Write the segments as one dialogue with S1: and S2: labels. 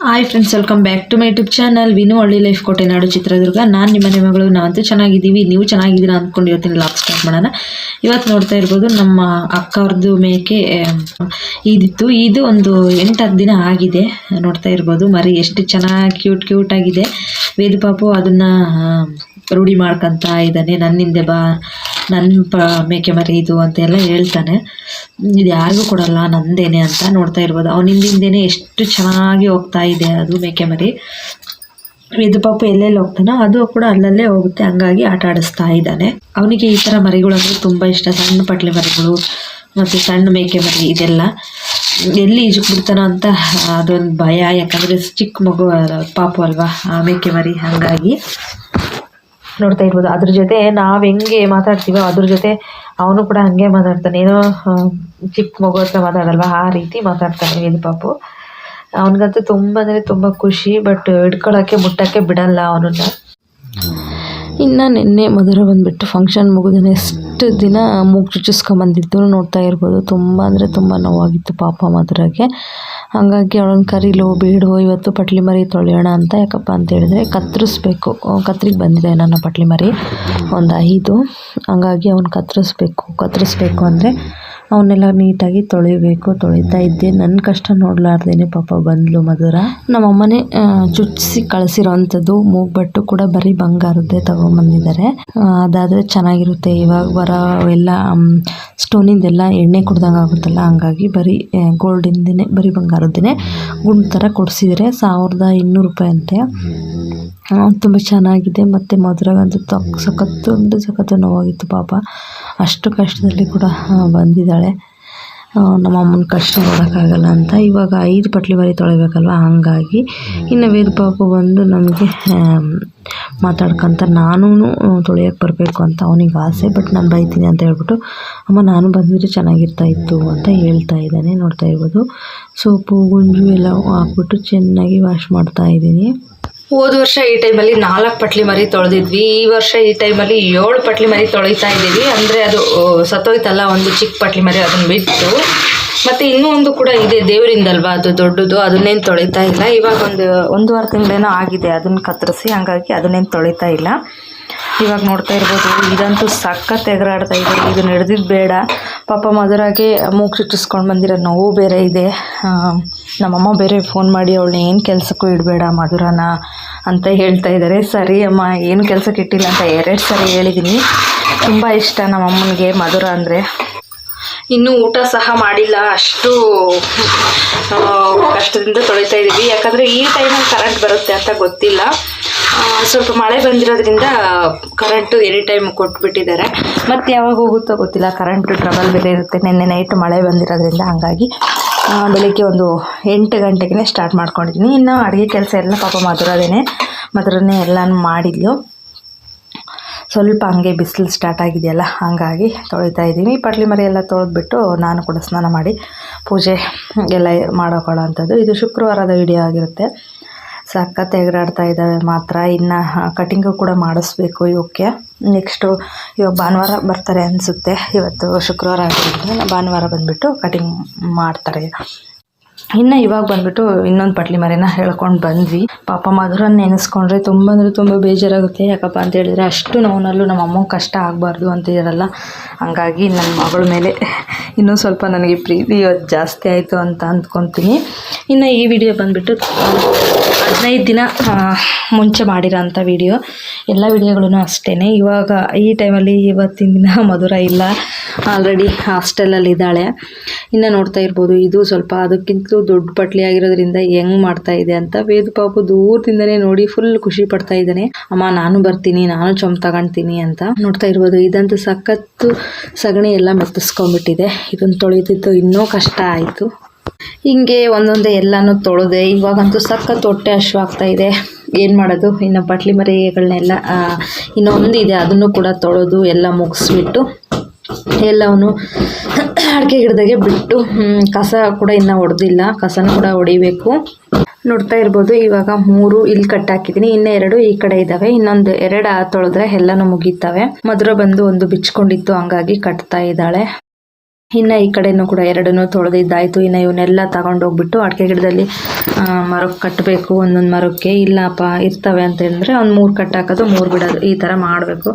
S1: Hi friends, welcome back to my YouTube channel Vinu Halli life ಕೋಟೆನಾಡು ಚಿತ್ರದುರ್ಗ. ನಾನು ನಿಮ್ಮ ಮನೆ ಮಗಳು. ನಾವಂತೂ ಚೆನ್ನಾಗಿದ್ದೀವಿ, ನೀವು ಚೆನ್ನಾಗಿದ್ದೀರಾ ಅಂದ್ಕೊಂಡು ಇವತ್ತಿನ ಲಾಗ್ ಸ್ಟಾರ್ಟ್ ಮಾಡೋಣ. ಇವತ್ತು ನೋಡ್ತಾ ಇರ್ಬೋದು, ನಮ್ಮ ಅಕ್ಕವ್ರದ್ದು ಮೇಕೆ ಇದಿತ್ತು. ಇದು ಒಂದು 8-10 ದಿನ ಆಗಿದೆ. ನೋಡ್ತಾ ಇರ್ಬೋದು ಮರಿ ಎಷ್ಟು ಚೆನ್ನಾಗಿ ಕ್ಯೂಟ್ ಆಗಿದೆ. ವೇದ ಪಾಪು ಅದನ್ನು ರೂಢಿ ಮಾಡ್ಕೊತ ಇದ್ದಾನೆ. ನನ್ನಿಂದೆ ಬಾ, ನನ್ನ ಮೇಕೆ ಮರಿ ಇದು ಅಂತೆಲ್ಲ ಹೇಳ್ತಾನೆ. ಇದು ಯಾರಿಗೂ ಕೊಡಲ್ಲ, ನಂದೇನೆ ಅಂತ. ನೋಡ್ತಾ ಇರ್ಬೋದು ಅವನಿಂದಿಂದೇನೆ ಎಷ್ಟು ಚೆನ್ನಾಗಿ ಹೋಗ್ತಾ ಇದೆ ಅದು ಮೇಕೆ ಮರಿ. ಇದು ಪಾಪ ಎಲ್ಲೆಲ್ಲಿ ಹೋಗ್ತಾನೋ ಅದು ಕೂಡ ಅಲ್ಲಲ್ಲೇ ಹೋಗುತ್ತೆ, ಹಂಗಾಗಿ ಆಟ ಆಡಿಸ್ತಾ ಇದ್ದಾನೆ. ಅವನಿಗೆ ಈ ಥರ ಮರಿಗಳು ಅಂದರೆ ತುಂಬ ಇಷ್ಟ. ಸಣ್ಣ ಪಟ್ಲೆ ಮರಿಗಳು ಮತ್ತು ಸಣ್ಣ ಮೇಕೆ ಮರಿ ಇದೆಲ್ಲ ಎಲ್ಲಿ ಈಜಕ್ಕೆ ಬಿಡ್ತಾನೋ ಅಂತ ಅದೊಂದು ಭಯ. ಯಾಕಂದರೆ ಚಿಕ್ಕ ಮಗು ಪಾಪು ಅಲ್ವಾ ಮೇಕೆ ಮರಿ, ಹಾಗಾಗಿ ನೋಡ್ತಾ ಇರ್ಬೋದು. ಅದ್ರ ಜೊತೆ ನಾವು ಹೆಂಗೆ ಮಾತಾಡ್ತೀವೋ ಅದ್ರ ಜೊತೆ ಅವನು ಕೂಡ ಹಾಗೆ ಮಾತಾಡ್ತಾನೆ. ಏನೋ ಚಿಕ್ಕ ಮಗು ಹತ್ರ ಮಾತಾಡಲ್ವ, ಆ ರೀತಿ ಮಾತಾಡ್ತಾನೆ ವೇದ ಪಾಪು. ಅವನಿಗಂತೂ ತುಂಬ ಅಂದರೆ ತುಂಬ ಖುಷಿ. ಬಟ್ ಹಿಡ್ಕೊಳ್ಳೋಕ್ಕೆ ಮುಟ್ಟೋಕ್ಕೆ ಬಿಡಲ್ಲ ಅವನನ್ನು. ಇನ್ನು ನಿನ್ನೆ ಮಧುರ ಬಂದುಬಿಟ್ಟು ಫಂಕ್ಷನ್ ಮುಗಿದ ಎಷ್ಟು ದಿನ ಮೂಗು ಚುಚ್ಚಿಸ್ಕೊಂಬಂದಿದ್ದು ನೋಡ್ತಾ ಇರ್ಬೋದು. ತುಂಬ ಅಂದರೆ ತುಂಬ ನೋವಾಗಿತ್ತು ಪಾಪ ಮಧುರಗೆ. ಹಾಗಾಗಿ ಅವಳನ್ನು ಕರೀಲೋ ಬೇಡವೋ ಇವತ್ತು ಪಟ್ಲಿ ಮರಿ ತೊಳೆಯೋಣ ಅಂತ. ಯಾಕಪ್ಪ ಅಂತ ಹೇಳಿದ್ರೆ ಕತ್ತರಿಸ್ಬೇಕು, ಕತ್ರಿಗೆ ಬಂದಿದೆ ನನ್ನ ಪಟ್ಲಿ ಮರಿ ಒಂದು 5. ಹಾಗಾಗಿ ಅವನು ಕತ್ತರಿಸ್ಬೇಕು ಅಂದರೆ ಅವನ್ನೆಲ್ಲ ನೀಟಾಗಿ ತೊಳಿತಾ ಇದ್ದೆ. ನನ್ನ ಕಷ್ಟ ನೋಡಲಾರ್ದೇನೆ ಪಾಪ ಬಂದಳು ಮಧುರ. ನಮ್ಮಮ್ಮನೇ ಚುಚ್ಚಿಸಿ ಕಳಿಸಿರೋವಂಥದ್ದು ಮೂಗ್ಬಟ್ಟು ಕೂಡ ಬರೀ ಬಂಗಾರದ್ದೇ ತಗೊಂಬಂದಿದ್ದಾರೆ. ಅದಾದರೆ ಚೆನ್ನಾಗಿರುತ್ತೆ. ಇವಾಗ ಬರೋ ಎಲ್ಲ ಸ್ಟೋನಿಂದೆಲ್ಲ ಎಣ್ಣೆ ಕುಡ್ದಂಗೆ ಆಗುತ್ತಲ್ಲ, ಹಂಗಾಗಿ ಬರೀ ಗೋಲ್ಡಿಂದೇ, ಬರೀ ಬಂಗಾರದ್ದೇ ಗುಂಡು ಥರ ಕೊಡಿಸಿದರೆ 1200 ರೂಪಾಯಿ ಅಂತೆ. ತುಂಬ ಚೆನ್ನಾಗಿದೆ. ಮತ್ತು ಮಧುರಗಂತೂ ಸಖತ್ತು ನೋವಾಗಿತ್ತು ಪಾಪ. ಅಷ್ಟು ಕಷ್ಟದಲ್ಲಿ ಕೂಡ ಬಂದಿದ್ದಾಳೆ. ನಮ್ಮಮ್ಮನ ಕಷ್ಟ ನೋಡೋಕ್ಕಾಗಲ್ಲ ಅಂತ ಇವಾಗ 5 ಪಟ್ಲಿ ಮರಿ ತೊಳಿಬೇಕಲ್ವ, ಹಾಗಾಗಿ ಇನ್ನು ವೇದ ಪಾಪು ಬಂದು ನಮಗೆ ಮಾತಾಡ್ಕೊಂತ ನಾನು ತೊಳೆಯೋಕ್ಕೆ ಬರಬೇಕು ಅಂತ ಅವನಿಗೆ ಆಸೆ. ಬಟ್ ನಾನು ಬೈತೀನಿ ಅಂತ ಹೇಳ್ಬಿಟ್ಟು, ಅಮ್ಮ ನಾನು ಬಂದಿದ್ರೆ ಚೆನ್ನಾಗಿರ್ತಾಯಿತ್ತು ಅಂತ ಹೇಳ್ತಾ ಇದ್ದಾನೆ. ನೋಡ್ತಾ ಇರ್ಬೋದು ಸೋಪು ಗುಂಜು ಎಲ್ಲ ಹಾಕ್ಬಿಟ್ಟು ಚೆನ್ನಾಗಿ ವಾಶ್ ಮಾಡ್ತಾ ಇದ್ದೀನಿ.
S2: ಹೋದ ವರ್ಷ ಈ ಟೈಮಲ್ಲಿ 4 ಪಟ್ಲಿ ಮರಿ ತೊಳೆದಿದ್ವಿ. ಈ ವರ್ಷ ಈ ಟೈಮಲ್ಲಿ 7 ಪಟ್ಲಿ ಮರಿ ತೊಳಿತಾ ಇದ್ದೀವಿ. ಅಂದರೆ ಅದು ಸತ್ತೋಯ್ತಲ್ಲ ಒಂದು ಚಿಕ್ಕ ಪಟ್ಲಿ ಮರಿ, ಅದನ್ನು ಬಿಟ್ಟು. ಮತ್ತು ಇನ್ನೂ ಒಂದು ಕೂಡ ಇದೆ ದೇವರಿಂದಲ್ವ, ಅದು ದೊಡ್ಡದು, ಅದನ್ನೇನು ತೊಳಿತಾ ಇಲ್ಲ. ಇವಾಗ ಒಂದೂವರೆ ತಿಂಗಳೇನೋ ಆಗಿದೆ ಅದನ್ನು ಕತ್ತರಿಸಿ, ಹಾಗಾಗಿ ಅದನ್ನೇನು ತೊಳಿತಾ ಇಲ್ಲ. ಇವಾಗ ನೋಡ್ತಾ ಇರ್ಬೋದು ಇದಂತೂ ಸಖತ್ ಎಗರಾಡ್ತಾ ಇದೆ. ಇದನ್ನು ಹಿಡ್ದಿದ್ದು ಬೇಡ ಪಾಪ. ಮಧುರಾಗೆ ಮೂಗು ಚುಚ್ಚಿಸ್ಕೊಂಡು ಬಂದಿರೋ ನೋವು ಬೇರೆ ಇದೆ. ನಮ್ಮಮ್ಮ ಬೇರೆ ಫೋನ್ ಮಾಡಿ ಅವಳನ್ನ ಏನು ಕೆಲಸಕ್ಕೂ ಇಡಬೇಡ ಮಧುರನ ಅಂತ ಹೇಳ್ತಾ ಇದ್ದಾರೆ. ಸರಿ ಅಮ್ಮ, ಏನು ಕೆಲಸಕ್ಕೆ ಇಟ್ಟಿಲ್ಲ ಅಂತ 2 ಸರಿ ಹೇಳಿದ್ದೀನಿ. ತುಂಬ ಇಷ್ಟ ನಮ್ಮಮ್ಮನಿಗೆ ಮಧುರ ಅಂದರೆ. ಇನ್ನೂ ಊಟ ಸಹ ಮಾಡಿಲ್ಲ, ಅಷ್ಟು ಕಷ್ಟದಿಂದ ತೊಳಿತಾ ಇದ್ದೀವಿ. ಯಾಕಂದರೆ ಈ ಟೈಮಲ್ಲಿ ಕರೆಂಟ್ ಬರುತ್ತೆ ಅಂತ ಗೊತ್ತಿಲ್ಲ. ಸ್ವಲ್ಪ ಮಳೆ ಬಂದಿರೋದ್ರಿಂದ ಕರೆಂಟು ಎನಿ ಟೈಮ್ ಕೊಟ್ಬಿಟ್ಟಿದ್ದಾರೆ. ಮತ್ತು ಯಾವಾಗ ಹೋಗುತ್ತೋ ಗೊತ್ತಿಲ್ಲ, ಕರೆಂಟು ಟ್ರಬಲ್ ಬೇರೆ ಇರುತ್ತೆ. ನಿನ್ನೆ ನೈಟ್ ಮಳೆ ಬಂದಿರೋದ್ರಿಂದ, ಹಾಗಾಗಿ ಬೆಳಿಗ್ಗೆ ಒಂದು 8 ಗಂಟೆಗೆ ಸ್ಟಾರ್ಟ್ ಮಾಡ್ಕೊಂಡಿದ್ದೀನಿ. ಇನ್ನು ಅಡುಗೆ ಕೆಲಸ ಎಲ್ಲ ಪಾಪ ಮಧುರನೇ ಎಲ್ಲನೂ ಮಾಡಿದ್ಲು. ಸ್ವಲ್ಪ ಹಂಗೆ ಬಿಸಿಲು ಸ್ಟಾರ್ಟ್ ಆಗಿದೆಯಲ್ಲ, ಹಾಗಾಗಿ ತೊಳಿತಾ ಇದ್ದೀವಿ. ಪಟ್ಲಿ ಮರಿ ಎಲ್ಲ ತೊಳೆದ್ಬಿಟ್ಟು ನಾನು ಕೂಡ ಸ್ನಾನ ಮಾಡಿ ಪೂಜೆ ಎಲ್ಲ ಮಾಡೋಕೊಳ್ಳೋ ಅಂಥದ್ದು. ಇದು ಶುಕ್ರವಾರದ ವಿಡಿಯೋ ಆಗಿರುತ್ತೆ. ಸಖತ್ ಎಗರಾಡ್ತಾ ಇದ್ದಾವೆ ಮಾತ್ರ. ಇನ್ನು ಕಟಿಂಗು ಕೂಡ ಮಾಡಿಸ್ಬೇಕು ಇವಕ್ಕೆ. ನೆಕ್ಸ್ಟು ಇವಾಗ ಭಾನುವಾರ ಬರ್ತಾರೆ ಅನಿಸುತ್ತೆ. ಇವತ್ತು ಶುಕ್ರವಾರ ಆಗಿರೋದ್ರಿಂದ ಭಾನುವಾರ ಬಂದುಬಿಟ್ಟು ಕಟಿಂಗ್ ಮಾಡ್ತಾರೆ. ಇನ್ನು ಇವಾಗ ಬಂದುಬಿಟ್ಟು ಇನ್ನೊಂದು ಪಟ್ಲಿ ಮರಿನ ಹೇಳ್ಕೊಂಡು ಬಂದ್ವಿ. ಪಾಪ ಮಧುರನ್ನ ನೆನೆಸ್ಕೊಂಡ್ರೆ ತುಂಬ ಅಂದರೆ ತುಂಬ ಬೇಜಾರಾಗುತ್ತೆ. ಯಾಕಪ್ಪ ಅಂತ ಹೇಳಿದರೆ ಅಷ್ಟು ನೋವಿನಲ್ಲೂ ನಮ್ಮ ಅಮ್ಮಂಗೆ ಕಷ್ಟ ಆಗಬಾರ್ದು ಅಂತ ಇರಲ್ಲ. ಹಂಗಾಗಿ ನನ್ನ ಮಗಳ ಮೇಲೆ ಇನ್ನೂ ಸ್ವಲ್ಪ ನನಗೆ ಪ್ರೀತಿ ಇವತ್ತು ಜಾಸ್ತಿ ಆಯಿತು ಅಂತ ಅಂದ್ಕೊತೀನಿ. ಇನ್ನು ಈ ವಿಡಿಯೋ ಬಂದುಬಿಟ್ಟು 15 ದಿನ ಮುಂಚೆ ಮಾಡಿರೋಂಥ ವಿಡಿಯೋ. ಎಲ್ಲ ವಿಡಿಯೋಗಳೂ ಅಷ್ಟೇ. ಇವಾಗ ಈ ಟೈಮಲ್ಲಿ ಇವತ್ತಿನ ದಿನ ಮಧುರ ಇಲ್ಲ, ಆಲ್ರೆಡಿ ಹಾಸ್ಟೆಲಲ್ಲಿದ್ದಾಳೆ. ಇನ್ನು ನೋಡ್ತಾ ಇರ್ಬೋದು ಇದು ಸ್ವಲ್ಪ ಅದಕ್ಕಿಂತಲೂ ದೊಡ್ಡ ಪಟ್ಲಿ ಆಗಿರೋದ್ರಿಂದ ಹೆಂಗೆ ಮಾಡ್ತಾ ಇದೆ ಅಂತ. ವೇದ ಪಾಪು ದೂರದಿಂದನೇ ನೋಡಿ ಫುಲ್ ಖುಷಿ ಪಡ್ತಾ ಇದ್ದಾನೆ. ಅಮ್ಮ ನಾನು ಬರ್ತೀನಿ, ನಾನು ಚೊಂಬ್ ತಗೊಳ್ತೀನಿ ಅಂತ. ನೋಡ್ತಾ ಇರ್ಬೋದು ಇದಂತೂ ಸಖತ್ತು ಸಗಣಿ ಎಲ್ಲ ಮೆತ್ತಿಸ್ಕೊಂಡ್ಬಿಟ್ಟಿದೆ. ಇದನ್ನು ತೊಳೆದಿದ್ದು ಇನ್ನೂ ಕಷ್ಟ ಆಯಿತು. ಹಿಂಗೆ ಒಂದೊಂದೇ ಎಲ್ಲನೂ ತೊಳೆದೆ. ಇವಾಗಂತೂ ಸಖತ್ ಹೊಟ್ಟೆ ಹಶ್ವಾಗ್ತಾ ಇದೆ. ಏನು ಮಾಡೋದು, ಇನ್ನು ಪಟ್ಲಿ ಮರಿಗಳನ್ನೆಲ್ಲ ಇನ್ನೊಂದು ಇದೆ, ಅದನ್ನು ಕೂಡ ತೊಳೆದು ಎಲ್ಲ ಮುಗಿಸ್ಬಿಟ್ಟು ಎಲ್ಲವೂ ಅಡಿಕೆ ಗಿಡದಾಗೆ ಬಿಟ್ಟು, ಕಸ ಕೂಡ ಇನ್ನೂ ಹೊಡೆದಿಲ್ಲ, ಕಸನೂ ಕೂಡ ಹೊಡಿಬೇಕು. ನೋಡ್ತಾ ಇರ್ಬೋದು ಇವಾಗ 3 ಇಲ್ಲಿ ಕಟ್ಟಾಕಿದ್ದೀನಿ, ಇನ್ನು 2 ಈ ಕಡೆ ಇದ್ದಾವೆ. ಇನ್ನೊಂದು 2 ತೊಳೆದ್ರೆ ಎಲ್ಲನೂ ಮುಗೀತವೆ. ಮಧುರ ಬಂದು ಒಂದು ಬಿಚ್ಕೊಂಡಿತ್ತು, ಹಂಗಾಗಿ ಕಟ್ತಾ ಇದ್ದಾಳೆ.
S1: ಇನ್ನು ಈ ಕಡೆನೂ ಕೂಡ ಎರಡನ್ನೂ ತೊಳೆದಿದ್ದಾಯಿತು. ಇನ್ನು ಇವನ್ನೆಲ್ಲ ತಗೊಂಡೋಗ್ಬಿಟ್ಟು ಅಡಿಕೆ ಗಿಡದಲ್ಲಿ ಮರಕ್ಕೆ ಕಟ್ಟಬೇಕು. ಒಂದೊಂದು ಮರಕ್ಕೆ ಇಲ್ಲಪ್ಪ ಇರ್ತವೆ ಅಂತ ಹೇಳಿದ್ರೆ ಒಂದು 3 ಕಟ್ಟು ಹಾಕೋದು 3 ಬಿಡೋದು, ಈ ಥರ ಮಾಡಬೇಕು.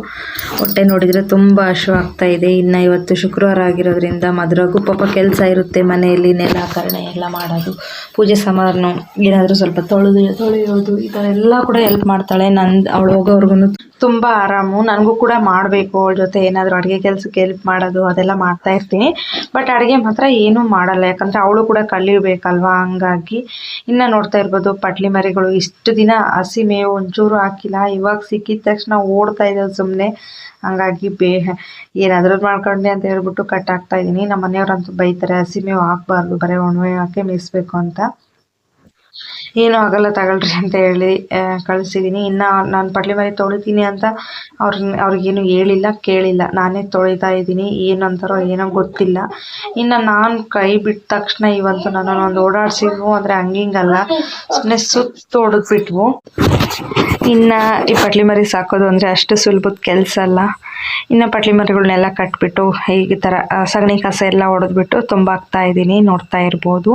S1: ಹೊಟ್ಟೆ ನೋಡಿದರೆ ತುಂಬ ಹಸಿವಾಗ್ತಾ ಇದೆ. ಇನ್ನು ಇವತ್ತು ಶುಕ್ರವಾರ ಆಗಿರೋದ್ರಿಂದ ಮದುವೆಗೂ ಪಾಪ ಕೆಲಸ ಇರುತ್ತೆ ಮನೆಯಲ್ಲಿ, ನೆಲಾಕರಣೆ ಎಲ್ಲ ಮಾಡೋದು, ಪೂಜೆ ಸಾಮಾನು ಏನಾದರೂ ಸ್ವಲ್ಪ ತೊಳೆಯೋದು ಈ ಥರ ಎಲ್ಲ ಕೂಡ ಹೆಲ್ಪ್ ಮಾಡ್ತಾಳೆ. ಅವಳು ಹೋಗೋವರೆಗೂ ತುಂಬ ಆರಾಮು. ನನಗೂ ಕೂಡ ಮಾಡಬೇಕು ಅವಳ ಜೊತೆ ಏನಾದರೂ ಅಡುಗೆ ಕೆಲಸಕ್ಕೆ ಹೆಲ್ಪ್ ಮಾಡೋದು ಅದೆಲ್ಲ ಮಾಡ್ತಾ ಇರ್ತೀನಿ. ಬಟ್ ಅಡುಗೆ ಮಾತ್ರ ಏನೂ ಮಾಡಲ್ಲ, ಯಾಕಂದರೆ ಅವಳು ಕೂಡ ಕಲಿಯಬೇಕಲ್ವಾ. ಹಂಗಾಗಿ ಇನ್ನು ನೋಡ್ತಾ ಇರ್ಬೋದು ಪಟ್ಲಿ ಮರಿಗಳು. ಇಷ್ಟು ದಿನ ಹಸಿ ಮೇವು ಒಂಚೂರು ಹಾಕಿಲ್ಲ, ಇವಾಗ ಸಿಕ್ಕಿದ ತಕ್ಷಣ ಓಡ್ತಾ ಇದ್ದಾವೆ ಸುಮ್ಮನೆ. ಹಂಗಾಗಿ ಏನಾದರೂ ಮಾಡ್ಕೊಂಡೆ ಅಂತ ಹೇಳ್ಬಿಟ್ಟು ಕಟ್ ಹಾಕ್ತಾ ಇದ್ದೀನಿ. ನಮ್ಮ ಮನೆಯವ್ರಂತೂ ಬೈತಾರೆ, ಹಸಿ ಮೇವು ಹಾಕ್ಬಾರ್ದು, ಬರೀ ಒಣಮೇವು ಹಾಕಿ ಮೇಯಿಸ್ಬೇಕು ಅಂತ. ಏನೂ ಆಗಲ್ಲ ತಗೊಳ್ರಿ ಅಂತ ಹೇಳಿ ಕಳಿಸಿದ್ದೀನಿ. ಇನ್ನು ನಾನು ಪಟ್ಲಿ ಮರಿ ತೊಳಿತೀನಿ ಅಂತ ಅವ್ರಿಗೇನು ಹೇಳಿಲ್ಲ ಕೇಳಿಲ್ಲ, ನಾನೇ ತೊಳಿತಾ ಇದ್ದೀನಿ. ಏನಂತಾರೋ ಏನೋ ಗೊತ್ತಿಲ್ಲ. ಇನ್ನು ನಾನು ಕೈ ಬಿಟ್ಟ ತಕ್ಷಣ ಇವಂತೂ ನನ್ನನ್ನು ಒಂದು ಓಡಾಡ್ಸಿದ್ವು, ಅಂದರೆ ಹಂಗಿಂಗಲ್ಲ, ಸುಮ್ಮನೆ ಸುತ್ತ ಹೊಡೆದ್ಬಿಟ್ವು. ಇನ್ನು ಈ ಪಟ್ಲಿ ಮರಿ ಸಾಕೋದು ಅಂದರೆ ಅಷ್ಟು ಸುಲಭದ ಕೆಲಸ ಅಲ್ಲ. ಇನ್ನು ಪಟ್ಲಿ ಮರಿಗಳನ್ನೆಲ್ಲ ಕಟ್ಬಿಟ್ಟು ಈ ಥರ ಸಗಣಿ ಕಸ ಎಲ್ಲ ಹೊಡೆದ್ಬಿಟ್ಟು ತುಂಬಾಕ್ತಾ ಇದ್ದೀನಿ, ನೋಡ್ತಾ ಇರ್ಬೋದು.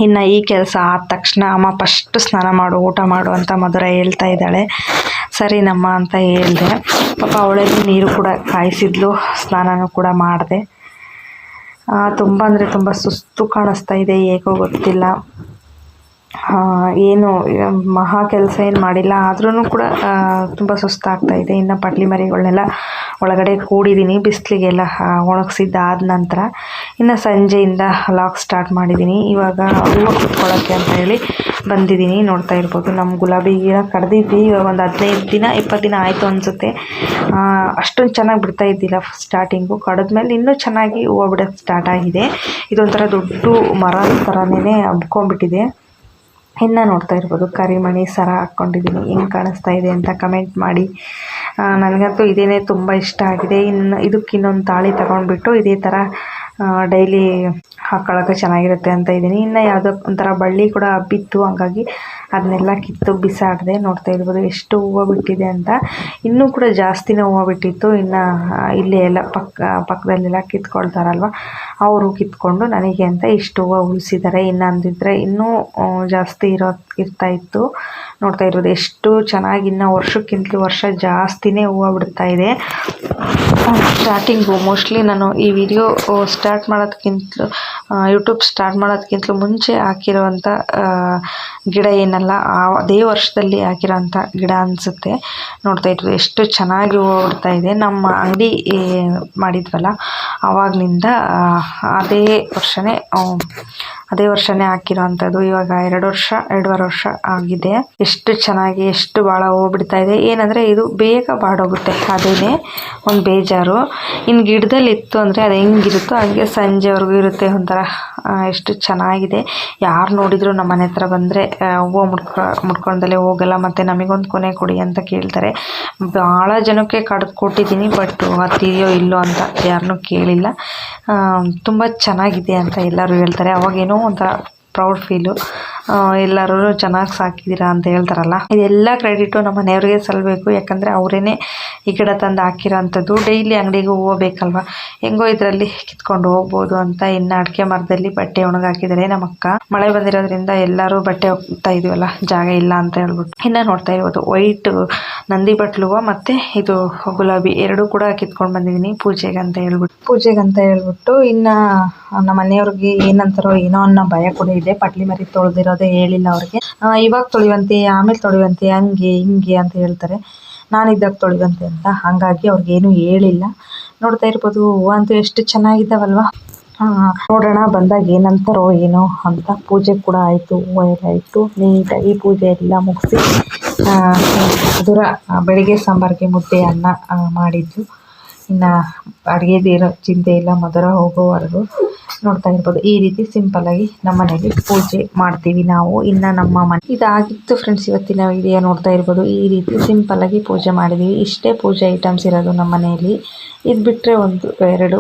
S1: ಇನ್ನು ಈ ಕೆಲಸ ಆದ ತಕ್ಷಣ ಅಮ್ಮ ಫಸ್ಟ್ ಸ್ನಾನ ಮಾಡು, ಊಟ ಮಾಡು ಅಂತ ಮಧುರ ಹೇಳ್ತಾ ಇದ್ದಾಳೆ. ಸರಿನಮ್ಮ ಅಂತ ಹೇಳಿದೆ. ಪಾಪ ಅವಳಲ್ಲಿ ನೀರು ಕೂಡ ಕಾಯಿಸಿದ್ಲು, ಸ್ನಾನನೂ ಕೂಡ ಮಾಡಿದೆ. ತುಂಬ ಅಂದರೆ ತುಂಬ ಸುಸ್ತು ಕಾಣಿಸ್ತಾ ಇದೆ, ಹೇಗೋ ಗೊತ್ತಿಲ್ಲ. ಏನು ಮಹಾ ಕೆಲಸ ಏನು ಮಾಡಿಲ್ಲ, ಆದ್ರೂ ಕೂಡ ತುಂಬ ಸುಸ್ತಾಗ್ತಾ ಇದೆ. ಇನ್ನು ಪಟ್ಲಿ ಮರಿಗಳನ್ನೆಲ್ಲ ಒಳಗಡೆ ಕೂಡಿದ್ದೀನಿ, ಬಿಸಿಲಿಗೆಲ್ಲ ಒಣಗಿಸಿದ್ದಾದ ನಂತರ. ಇನ್ನು ಸಂಜೆಯಿಂದ ಲಾಗ್ ಸ್ಟಾರ್ಟ್ ಮಾಡಿದ್ದೀನಿ. ಇವಾಗ ಹೂವು ಕುತ್ಕೊಳ್ಳೋಕ್ಕೆ ಅಂತ ಹೇಳಿ ಬಂದಿದ್ದೀನಿ. ನೋಡ್ತಾ ಇರ್ಬೋದು ನಮ್ಮ ಗುಲಾಬಿ ಗಿಡ ಕಡ್ದಿದ್ವಿ. ಇವಾಗ ಒಂದು 15 ದಿನ 20 ದಿನ ಆಯಿತು ಅನಿಸುತ್ತೆ. ಅಷ್ಟೊಂದು ಚೆನ್ನಾಗಿ ಬಿಡ್ತಾ ಇದ್ದಿಲ್ಲ ಸ್ಟಾರ್ಟಿಂಗು. ಕಡಿದ್ಮೇಲೆ ಇನ್ನೂ ಚೆನ್ನಾಗಿ ಹೂವು ಬಿಡೋಕ್ಕೆ ಸ್ಟಾರ್ಟ್ ಆಗಿದೆ. ಇದೊಂಥರ ದೊಡ್ಡ ಮರ ಥರನೇ ಹಬ್ಕೊಂಡ್ಬಿಟ್ಟಿದೆ. ಇನ್ನು ನೋಡ್ತಾ ಇರ್ಬೋದು ಕರಿಮಣಿ ಸರ ಹಾಕ್ಕೊಂಡಿದ್ದೀನಿ, ಹೆಂಗೆ ಕಾಣಿಸ್ತಾ ಇದೆ ಅಂತ ಕಮೆಂಟ್ ಮಾಡಿ. ನನಗಂತೂ ಇದೇನೇ ತುಂಬ ಇಷ್ಟ ಆಗಿದೆ. ಇನ್ನು ಇದಕ್ಕಿನ್ನೊಂದು ತಾಳಿ ತಗೊಂಡ್ಬಿಟ್ಟು ಇದೇ ಥರ ಡೈಲಿ ಹಾಕ್ಕೊಳ್ಳೋಕೆ ಚೆನ್ನಾಗಿರುತ್ತೆ ಅಂತ ಇದ್ದೀನಿ. ಇನ್ನು ಯಾವುದೋ ಒಂಥರ ಬಳ್ಳಿ ಕೂಡ ಹಬ್ಬಿತ್ತು, ಹಂಗಾಗಿ ಅದನ್ನೆಲ್ಲ ಕಿತ್ತು ಬಿಸಾಡಿದೆ. ನೋಡ್ತಾ ಇರ್ಬೋದು ಎಷ್ಟು ಹೂವು ಬಿಟ್ಟಿದೆ ಅಂತ. ಇನ್ನೂ ಕೂಡ ಜಾಸ್ತಿನೇ ಹೂವು ಬಿಟ್ಟಿತ್ತು. ಇನ್ನು ಇಲ್ಲೇ ಎಲ್ಲ ಪಕ್ಕದಲ್ಲೆಲ್ಲ ಕಿತ್ಕೊಳ್ತಾರಲ್ವ, ಅವರು ಕಿತ್ಕೊಂಡು ನನಗೆ ಅಂತ ಇಷ್ಟು ಹೂವು ಉಳಿಸಿದ್ದಾರೆ. ಇನ್ನು ಅಂದಿದ್ರೆ ಇನ್ನೂ ಜಾಸ್ತಿ ಇರ್ತಾಯಿತ್ತು. ನೋಡ್ತಾ ಇರೋದು ಎಷ್ಟು ಚೆನ್ನಾಗಿ, ಇನ್ನು ವರ್ಷಕ್ಕಿಂತಲೂ ವರ್ಷ ಜಾಸ್ತಿನೇ ಹೂವು ಬಿಡ್ತಾ ಇದೆ. ಸ್ಟಾರ್ಟಿಂಗು ಮೋಸ್ಟ್ಲಿ ನಾನು ಈ ವಿಡಿಯೋ ಸ್ಟಾರ್ಟ್ ಮಾಡೋದಕ್ಕಿಂತಲೂ ಯೂಟ್ಯೂಬ್ ಸ್ಟಾರ್ಟ್ ಮಾಡೋದಕ್ಕಿಂತಲೂ ಮುಂಚೆ ಹಾಕಿರೋವಂಥ ಗಿಡ ಏನಲ್ಲ, ಅದೇ ವರ್ಷದಲ್ಲಿ ಹಾಕಿರೋಂಥ ಗಿಡ ಅನಿಸುತ್ತೆ. ನೋಡ್ತಾ ಇರ್ಬೋದು ಎಷ್ಟು ಚೆನ್ನಾಗಿ ಹೂವು ಬಿಡ್ತಾ ಇದೆ. ನಮ್ಮ ಅಂಗಡಿ ಮಾಡಿದ್ವಲ್ಲ ಆವಾಗಲಿಂದ ಅದೇ ವರ್ಷನೇ ಹಾಕಿರೋ ಅಂಥದ್ದು. ಇವಾಗ 2-2.5 ವರ್ಷ ಆಗಿದೆ. ಎಷ್ಟು ಚೆನ್ನಾಗಿ ಎಷ್ಟು ಭಾಳ ಹೂವು ಬಿಡ್ತಾ ಇದೆ. ಏನಂದರೆ ಇದು ಬೇಗ ಬಾಡೋಗುತ್ತೆ, ಅದೇನೇ ಒಂದು ಬೇಜಾರು. ಇನ್ನು ಗಿಡದಲ್ಲಿ ಇತ್ತು ಅಂದರೆ ಅದು ಹೆಂಗಿರುತ್ತೋ ಹಾಗೆ ಸಂಜೆವರೆಗೂ ಇರುತ್ತೆ. ಒಂಥರ ಎಷ್ಟು ಚೆನ್ನಾಗಿದೆ. ಯಾರು ನೋಡಿದ್ರು ನಮ್ಮ ಮನೆ ಹತ್ರ ಬಂದರೆ ಹೂವು ಮುಡ್ಕೊಂಡಲ್ಲೇ ಹೋಗಲ್ಲ, ಮತ್ತು ನಮಗೊಂದು ಕೊನೆ ಕೊಡಿ ಅಂತ ಕೇಳ್ತಾರೆ. ಭಾಳ ಜನಕ್ಕೆ ಕೊಟ್ಟಿದ್ದೀನಿ, ಬಟ್ ಅದಿದೆಯೋ ಇಲ್ಲೋ ಅಂತ ಯಾರನ್ನೂ ಕೇಳಿಲ್ಲ. ತುಂಬ ಚೆನ್ನಾಗಿದೆ ಅಂತ ಎಲ್ಲರೂ ಹೇಳ್ತಾರೆ. ಅವಾಗೇನೋ ಒಂಥರ ಪ್ರೌಡ್ ಫೀಲು, ಎಲ್ಲರೂ ಚೆನ್ನಾಗಿ ಸಾಕಿದ್ದೀರಾ ಅಂತ ಹೇಳ್ತಾರಲ್ಲ. ಇದೆಲ್ಲ ಕ್ರೆಡಿಟು ನಮ್ಮ ಮನೆಯವ್ರಿಗೆ ಸಲ್ಲಬೇಕು, ಯಾಕಂದರೆ ಅವರೇ ಈ ಗಿಡ ತಂದು ಹಾಕಿರೋ ಅಂಥದ್ದು. ಡೈಲಿ ಅಂಗಡಿಗೆ ಹೋಗ್ಬೇಕಲ್ವ, ಹೆಂಗೋ ಇದರಲ್ಲಿ ಕಿತ್ಕೊಂಡು ಹೋಗ್ಬೋದು ಅಂತ. ಇನ್ನು ಅಡಿಕೆ ಮರದಲ್ಲಿ ಬಟ್ಟೆ ಒಣಗಾಕಿದ್ದಾರೆ ನಮ್ಮ ಅಕ್ಕ. ಮಳೆ ಬಂದಿರೋದ್ರಿಂದ ಎಲ್ಲರೂ ಬಟ್ಟೆ ಹೋಗ್ತಾ ಇದೀವಲ್ಲ, ಜಾಗ ಇಲ್ಲ ಅಂತ ಹೇಳ್ಬಿಟ್ಟು. ಇನ್ನು ನೋಡ್ತಾ ಇರ್ಬೋದು ವೈಟ್ ನಂದಿ ಬಟ್ಲು ಹೂವು ಮತ್ತು ಇದು ಗುಲಾಬಿ ಎರಡೂ ಕೂಡ ಕಿತ್ಕೊಂಡು ಬಂದಿದ್ದೀನಿ ಪೂಜೆಗೆ ಅಂತ ಹೇಳ್ಬಿಟ್ಟು. ಇನ್ನು ನಮ್ಮ ಮನೆಯವ್ರಿಗೆ ಏನಂತಾರೋ ಏನೋ ಅನ್ನೋ ಭಯ ಕೂಡ ಇದೆ. ಪಟ್ಲಿ ಮರಿ ತೊಳೆದಿರೋದೇ ಹೇಳಿಲ್ಲ ಅವ್ರಿಗೆ. ಇವಾಗ ತೊಳಿವಂತೆ, ಆಮೇಲೆ ತೊಳಿವಂತೆ, ಹಂಗೆ ಹಿಂಗೆ ಅಂತ ಹೇಳ್ತಾರೆ. ನಾನಿದ್ದಾಗ ತೊಳಿವಂತೆ ಅಂತ, ಹಾಗಾಗಿ ಅವ್ರಿಗೇನು ಹೇಳಿಲ್ಲ. ನೋಡ್ತಾ ಇರ್ಬೋದು ಹೂವು ಅಂತೂ ಎಷ್ಟು ಚೆನ್ನಾಗಿದ್ದಾವಲ್ವ. ನೋಡೋಣ ಬಂದಾಗ ಏನಂತಾರೋ ಏನೋ ಅಂತ. ಪೂಜೆ ಕೂಡ ಆಯಿತು, ಹೂವು ಎಲ್ಲ ಇಟ್ಟು ನೀಟಾಗಿ ಪೂಜೆ ಎಲ್ಲ ಮುಗಿಸಿ ಅದರ ಬೆಳಿಗ್ಗೆ ಸಾಂಬಾರಿಗೆ ಮುದ್ದೆ ಅನ್ನ ಮಾಡಿದ್ದು. ಇನ್ನು ಅಡುಗೆದೇನೋ ಚಿಂತೆ ಇಲ್ಲ, ಮಧುರ ಹೋಗೋವರೆಗೂ. ನೋಡ್ತಾ ಇರ್ಬೋದು ಈ ರೀತಿ ಸಿಂಪಲ್ಲಾಗಿ ನಮ್ಮ ಮನೇಲಿ ಪೂಜೆ ಮಾಡ್ತೀವಿ ನಾವು. ಇನ್ನು ನಮ್ಮ ಮನೆ ಇದಾಗಿತ್ತು ಫ್ರೆಂಡ್ಸ್ ಇವತ್ತಿನ ವಿಡಿಯೋ. ನೋಡ್ತಾ ಇರ್ಬೋದು ಈ ರೀತಿ ಸಿಂಪಲ್ಲಾಗಿ ಪೂಜೆ ಮಾಡಿದ್ದೀವಿ. ಇಷ್ಟೇ ಪೂಜೆ ಐಟಮ್ಸ್ ಇರೋದು ನಮ್ಮ ಮನೆಯಲ್ಲಿ. ಇದು ಬಿಟ್ಟರೆ 1-2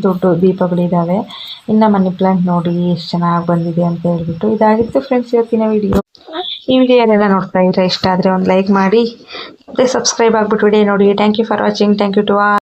S1: ದೊಡ್ಡ ದೀಪಗಳಿದ್ದಾವೆ. ಇನ್ನು ಮನಿ ಪ್ಲ್ಯಾಂಟ್ ನೋಡಿ ಎಷ್ಟು ಚೆನ್ನಾಗಿ ಬಂದಿದೆ ಅಂತ ಹೇಳ್ಬಿಟ್ಟು. ಇದಾಗಿತ್ತು ಫ್ರೆಂಡ್ಸ್ ಇವತ್ತಿನ ವಿಡಿಯೋ. ಈ ವಿಡಿಯೋನೆಲ್ಲ ನೋಡ್ತಾ ಇದ್ರೆ ಇಷ್ಟ ಆದರೆ ಒಂದು ಲೈಕ್ ಮಾಡಿ, ಮತ್ತು ಸಬ್ಸ್ಕ್ರೈಬ್ ಆಗಿಬಿಟ್ಟು ವಿಡಿಯೋ ನೋಡಿ. Thank you for watching. Thank you to all.